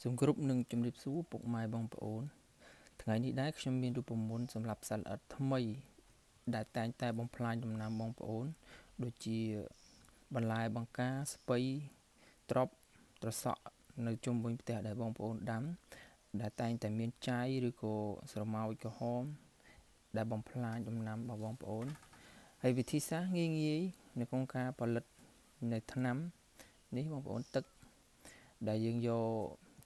Some group នឹងជំរាបសួរពុកម៉ែបងប្អូនថ្ងៃនេះដែរខ្ញុំមានរូបមន្តសម្រាប់សត្វល្អិតថ្មីដែលតែងតែបំផ្លាញដំណាំបងប្អូនដូចជាបន្លែបង្ការស្ពៃត្រប់ត្រសក់នៅជុំវិញផ្ទះដែលបងប្អូនដាំដែលតែងតែមានចាយឬក៏ស្រមោចក្រហមដែលបំផ្លាញដំណាំរបស់បងប្អូនហើយវិធីសាស្ត្រងាយនៅក្នុងការផលិតនៅថ្នាំនេះបងប្អូនទឹកដែលយើងយក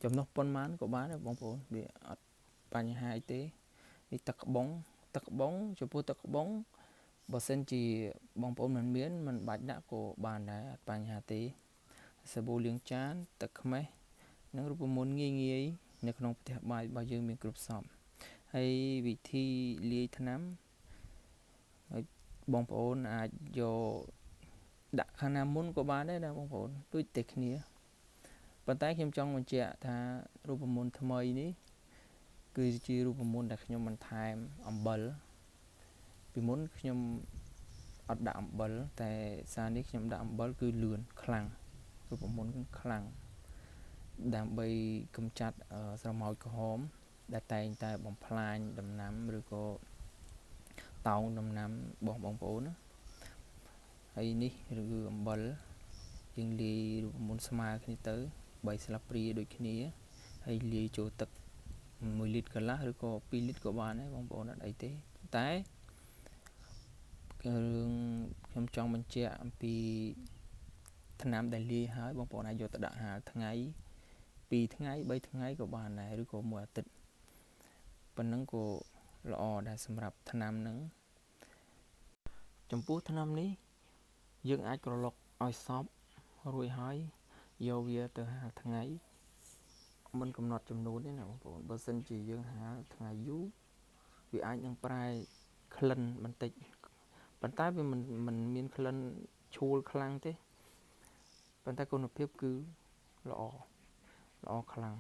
ចំណុះប៉ុន្មានក៏បានដែរបងប្អូនវាអត់បញ្ហាអីទេនេះទឹកក្បុងចំពោះទឹកក្បុងបើសិនជាបងប្អូនមិនបាច់ដាក់ក៏បានដែរអត់បញ្ហាទេសាប៊ូលាងចានទឹកខ្មេះនិងរូបមន្តងាយនៅក្នុងផ្ទះបាយរបស់យើងមានគ្រប់សពហើយវិធីលាយថ្នាំហើយបងប្អូនអាចយកដាក់ខាងណាមុនក៏បានដែរណាបងប្អូនដូចតែគ្នាប៉ុន្តែខ្ញុំចង់បញ្ជាក់ថារូបមន្តថ្មីនេះគឺជារូបមន្តដែលខ្ញុំបន្ថែមអំបិលពីមុនខ្ញុំអត់ដាក់អំបិលតែសារនេះខ្ញុំដាក់អំបិលគឺលឿនខ្លាំងរូបមន្តគឺខ្លាំងដើម្បីកម្ចាត់ស្រមោចក្រហមដែលតែងតែបំផ្លាញដំណាំឬក៏តោងដំណាំបងប្អូនណាហើយនេះគឺអំបិលយើងលាយរូបមន្តស្មើគ្នាទៅ3ស្លាបព្រាដូចគ្នាហើយលាយចូលទឹក1លីត្រកន្លះឬក៏2លីត្រក៏បានដែរបងប្អូនអត់អីទេតែរឿងខ្ញុំចង់បញ្ជាក់អំពីថ្នាំដែលលាយហើយបងប្អូនអាចយកទៅដាក់ហាលថ្ងៃ2ថ្ងៃ3ថ្ងៃក៏បានដែរឬក៏1អាទិត្យប៉ុណ្ណឹងក៏ល្អដែរសម្រាប់ថ្នាំហ្នឹងចំពោះថ្នាំនេះយើងអាចក្រឡុកឲ្យសព្វរួចហើយយកវាទៅហាលថ្ងៃមិនកំណត់ចំនួនទេណាបងប្អូនបើសិនជាយើងហាលថ្ងៃយូរវាអាចនឹងប្រែក្លិនបន្តិចប៉ុន្តែវាមិនមានក្លិនឆួលខ្លាំងទេប៉ុន្តែគុណភាពគឺល្អខ្លាំង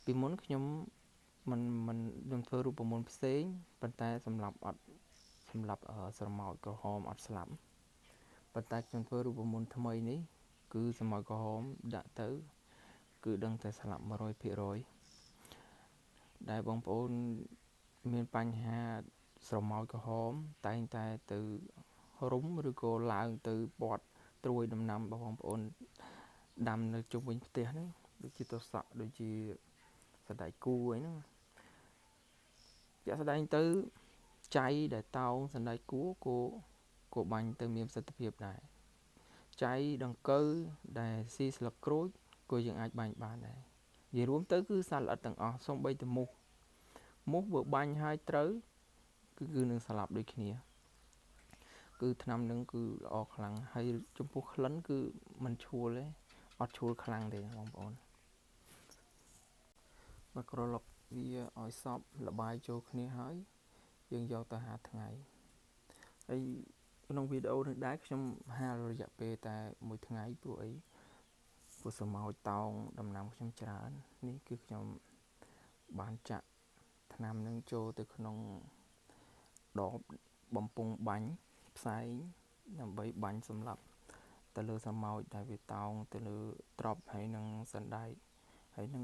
ពីមុនខ្ញុំមិនធ្វើរូបមន្តផ្សេងប៉ុន្តែសម្រាប់ស្រមោចក្រហមអត់ស្លាប់ប៉ុន្តែខ្ញុំធ្វើរូបមន្តថ្មីនេះគឺស្រមោចក្រហមដាក់ទៅគឺដឹងតែស្លាប់ 100% ដែលបងប្អូនមានបញ្ហាស្រមោចក្រហមតែងតែទៅរុំឬក៏ឡើងទៅពាត់ត្រួយដំណាំរបស់បងប្អូនដាំនៅជុំវិញផ្ទះហ្នឹងដូចជាត្រសក់ដូចជាសណ្តែកគួរអីហ្នឹងជាក់ស្ដែងទៅចៃដែលតោងសណ្តែកគួរក៏បាញ់ទៅមានប្រសិទ្ធភាពដែរចៃដង្កូវដែលស៊ីស្លឹកក្រូចក៏យើងអាចបាញ់បានដែរនិយាយរួមទៅគឺសត្វល្អិតទាំងអស់សូម្បីតែមូសបើបាញ់ហើយត្រូវគឺនឹងស្លាប់ដូចគ្នាគឺថ្នាំនឹងគឺល្អខ្លាំងហើយចំពោះក្លិនគឺមិនឆួលទេអត់ឆួលខ្លាំងទេបងប្អូនមកក្រឡុកវាឲ្យសព្វលបាយចូលគ្នាហើយយើងយកទៅហាលថ្ងៃហើយក្នុងវីដេអូនេះដែរខ្ញុំហាលរយៈពេលតែ1ថ្ងៃព្រោះស្រមោចតោងដំណាំខ្ញុំច្រើននេះគឺខ្ញុំបានចាក់ថ្នាំនឹងចូលទៅក្នុងដបបំពង់បាញ់ផ្សែងដើម្បីបាញ់សម្លាប់ទៅលើស្រមោចដែលវាតោងទៅលើត្រប់ហើយនឹងសណ្ដែកហើយនឹង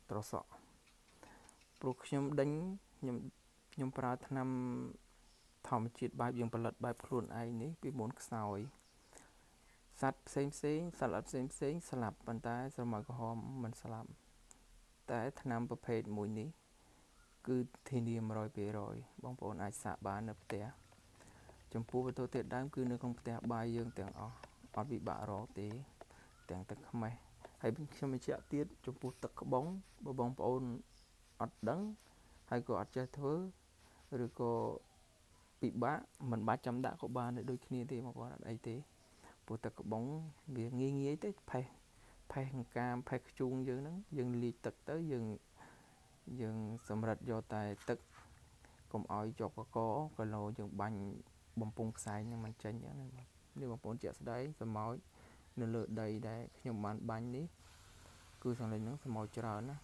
ត្រសក់ព្រោះខ្ញុំប្រើថ្នាំធម្មជាតិបែបយើងផលិតបែបខ្លួនឯងនេះពីមុនខ្សោយសត្វផ្សេងសត្វល្អិតផ្សេងស្លាប់ប៉ុន្តែស្រមោចក្រហមមិនស្លាប់តែថ្នាំប្រភេទមួយនេះគឺធានា 100% បងប្អូនអាចសាកបាននៅផ្ទះចំពោះវត្ថុធាតុដើមគឺនៅក្នុងផ្ទះបាយយើងទាំងអស់អត់ពិបាករកទេទាំងទឹកខ្មេះហើយខ្ញុំបញ្ជាក់ទៀតចំពោះទឹកក្បុងបើបងប្អូនអត់ដឹងហើយក៏អត់ចេះធ្វើឬក៏ពិបាកមិនបាច់ចាំដាក់ក៏បានដូចគ្នាទេបងប្អូនអត់អីទេព្រោះទឹកក្បុងវាងាយទេផេះកាមផេះខ្ជូងយើងហ្នឹងយើងលាយទឹកទៅយើងសម្រិតយកតែទឹកកុំឲ្យជាប់កកគីឡូយើងបាញ់បំពង់ផ្សែងហ្នឹងមិនចេញចឹងនេះបងប្អូនជាក់ស្ដែងស្រមោចនៅលើដីដែលខ្ញុំបានបាញ់នេះគឺសង្លេងហ្នឹងស្រមោចច្រើនណា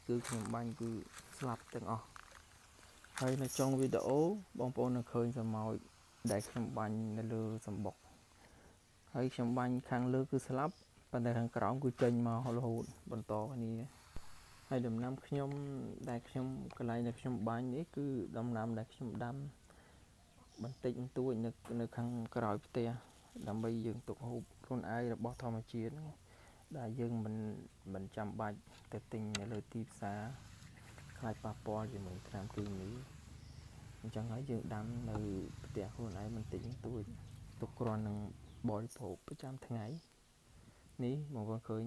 គឺខ្ញុំបាញ់គឺស្លាប់ទាំងអស់ហើយនៅចុងវីដេអូបងប្អូននឹងឃើញស្រមោចដែលខ្ញុំបាញ់នៅលើសំបុកហើយខ្ញុំបាញ់ខាងលើគឺស្លាប់ប៉ុ ប៉ុន្តែខាងក្រោមគឺចេញមករហូតបន្តគ្នាហើយដំណាំខ្ញុំដែលខ្ញុំកន្លែងដែលខ្ញុំបាញ់នេះគឺដំណាំដែលខ្ញុំដាំបន្តិចបន្តួចនៅខាងក្រោយផ្ទះដើម្បីយើងទុកហូបខ្លួនឯងរបស់ធម្មជាតិដែលយើងមិនចាំបាច់ទៅទិញនៅលើទីផ្សារខ្លាចប៉ះពាល់ជាមួយថ្នាំគីមីអញ្ចឹងហើយយើងដាំនៅផ្ទះខ្លួនឯងបន្តិចបន្តួចទុកគ្រាន់នឹងបរិភោគប្រចាំថ្ងៃនេះបងប្អូនឃើញ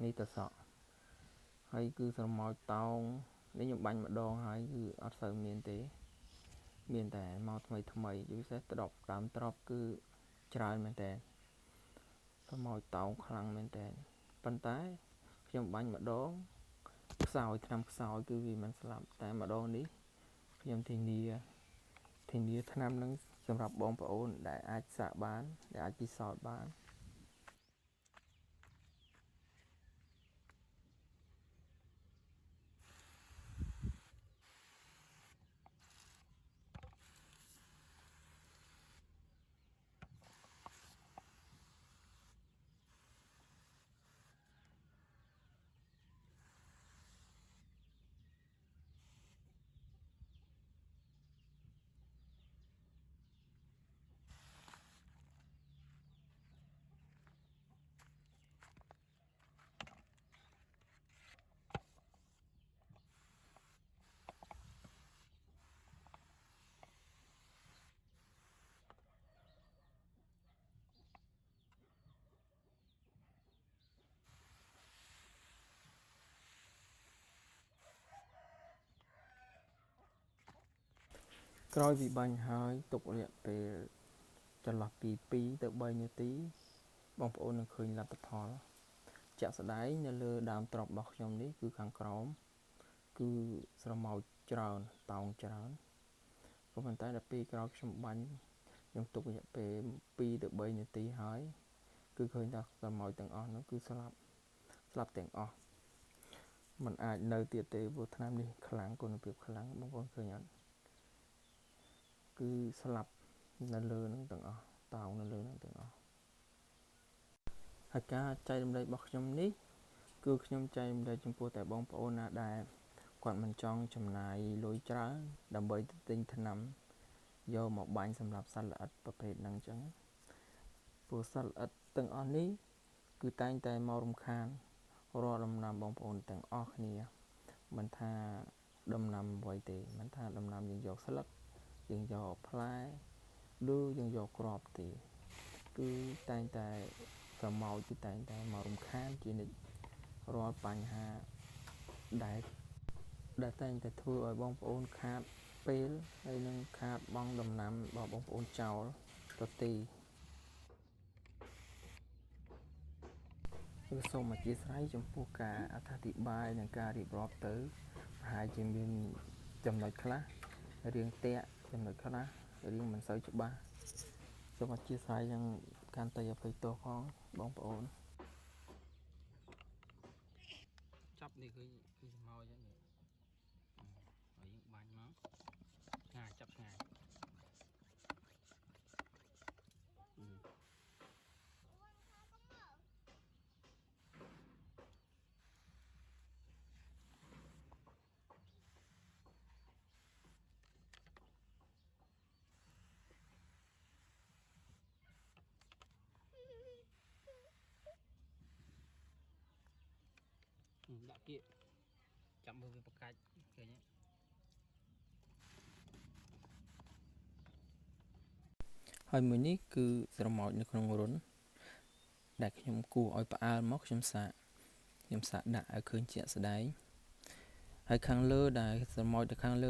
នេះតសក់ហើយគឺស្រមោចតោងនេះខ្ញុំបាញ់ម្ដងហើយគឺអត់សូវមានទេមានតែមកថ្មីជាពិសេសដើមត្រប់គឺច្រើនមែនតើស្រមោចតោងខ្លាំងមែនតើប៉ុន្តែខ្ញុំបាញ់ម្ដងខ្សោយថ្នាំខ្សោយគឺវាមិនស្លាប់តែម្ដងនេះខ្ញុំធានាថ្នាំនឹងសម្រាប់បងប្អូនដែលអាចសាកបានដែលអាចពិសោធន៍បានក្រោយពីបាញ់ហើយទុករយៈពេលចន្លោះពី2ទៅ3នាទីបងប្អូននឹងឃើញលទ្ធផលជាក់ស្ដែងនៅលើដើមត្រប់របស់ខ្ញុំនេះគឺខាងក្រោមគឺស្រមោចច្រើនតោងច្រើនក៏ប៉ុន្តែដល់ពេលក្រោយខ្ញុំបាញ់ខ្ញុំទុករយៈពេល2ទៅ3នាទីហើយគឺឃើញថាស្រមោចទាំងអស់នោះគឺស្លាប់ទាំងអស់มันអាចនៅទៀតទេព្រោះថ្នាំនេះខ្លាំងគុណភាពខ្លាំងបងប្អូនឃើញអត់គឺស្លាប់នៅលើនឹងទាំងអស់តោងនៅលើនឹងទាំងអស់ហើយការចែករំលែករបស់ខ្ញុំនេះគឺខ្ញុំចែករំលែកចំពោះតែបងប្អូនណាដែលគាត់មិនចង់ចំណាយលុយច្រើនដើម្បីទៅទិញថ្នាំយកមកបាញ់សម្រាប់សត្វល្អិតប្រភេទហ្នឹងអញ្ចឹងព្រោះសត្វល្អិតទាំងអស់នេះគឺតែងតែមករំខានរាល់ដំណាំបងប្អូនទាំងអស់គ្នាមិនថាដំណាំអ្វីទេមិនថាដំណាំយើងយកស្លឹកយើងយកផ្លែឬយើងយកគ្រាប់ទេគឺតែងតែស្រមោចគឺតែងតែមករំខានជានិច្ចរាល់បញ្ហាដែលតែងតែធ្វើឲ្យបងប្អូនខាតពេលហើយនឹងខាតបង់ដំណាំរបស់បងប្អូនចោលទៅទីគឺសូមអធិស្ឋានចំពោះការអត្ថាធិប្បាយនិងការរៀបរាប់ទៅប្រហែលជាមានចំណុចខ្លះរៀងតាក់ចំណុចខ្លះរៀងមិនសូវច្បាស់សូមអធិស្ឋានយ៉ាងកាន់តែអភ័យទោសផងបងប្អូនចាប់នេះគឺសម្ោចហ្នឹងហើយយើងបាញ់មកឆ្ងាយចាប់ឆ្ងាយដាក់គៀកចាំមើលវាប្រកាច់ឃើញទេហើយមួយនេះគឺស្រមោចនៅក្នុងរុនដែលខ្ញុំគូសឲ្យផ្អើលមកខ្ញុំសាកដាក់ឲ្យឃើញជាក់ស្ដែងហើយខាងលើដែលស្រមោចទៅខាងលើ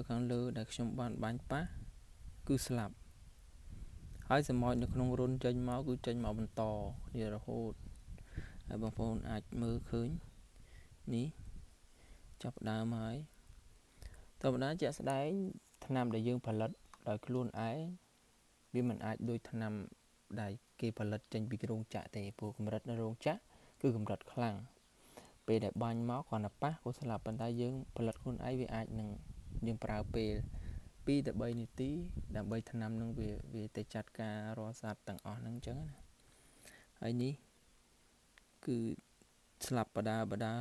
ដែលខ្ញុំបានបាញ់ប៉ះគឺស្លាប់ហើយស្រមោចនៅក្នុងរុនចេញមកគឺចេញមកបន្តគ្នារហូតហើយបងប្អូនអាចមើលឃើញនេះចាប់ដើមហើយធម្មតាជាក់ស្ដែងថ្នាំដែលយើងផលិតដោយខ្លួនឯងវាមិនអាចដូចថ្នាំដែលគេផលិតចេញពីរោងចក្រទេព្រោះកម្រិតនៅរោងចក្រគឺកម្រិតខ្លាំងពេលដែលបាញ់មកគ្រាន់តែប៉ះក៏ស្លាប់ប៉ុន្តែយើងផលិតខ្លួនឯងវាអាចនឹងយើងប្រើពេល2ទៅ3នាទីដើម្បីថ្នាំនឹងវាទៅចាត់ការរាល់សត្វទាំងអស់ហ្នឹងអញ្ចឹងណាហើយនេះ គឺស្លាប់បដា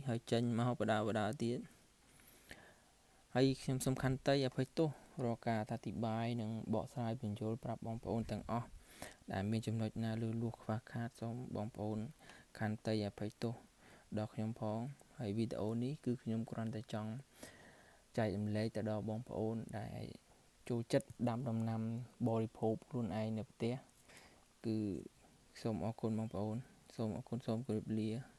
ហើយចេញមកបដាទៀតហើយខ្ញុំសំខាន់តែអភ័យទោសរាល់ការអធិប្បាយនិងបកស្រាយបញ្យល់ប្រាប់បងប្អូនទាំងអស់ដែលមានចំណុចណាលឺលួសខ្វះខាតសូមបងប្អូនខន្តីអភ័យទោសដល់ខ្ញុំផងហើយវីដេអូនេះគឺខ្ញុំគ្រាន់តែចង់ចែករំលែកទៅដល់បងប្អូនដែលចូលចិត្តដាំដំណាំបរិភោគខ្លួនឯងនៅផ្ទះគឺសូមអរគុណបងប្អូនសូមអរគុណសូមគោរពលា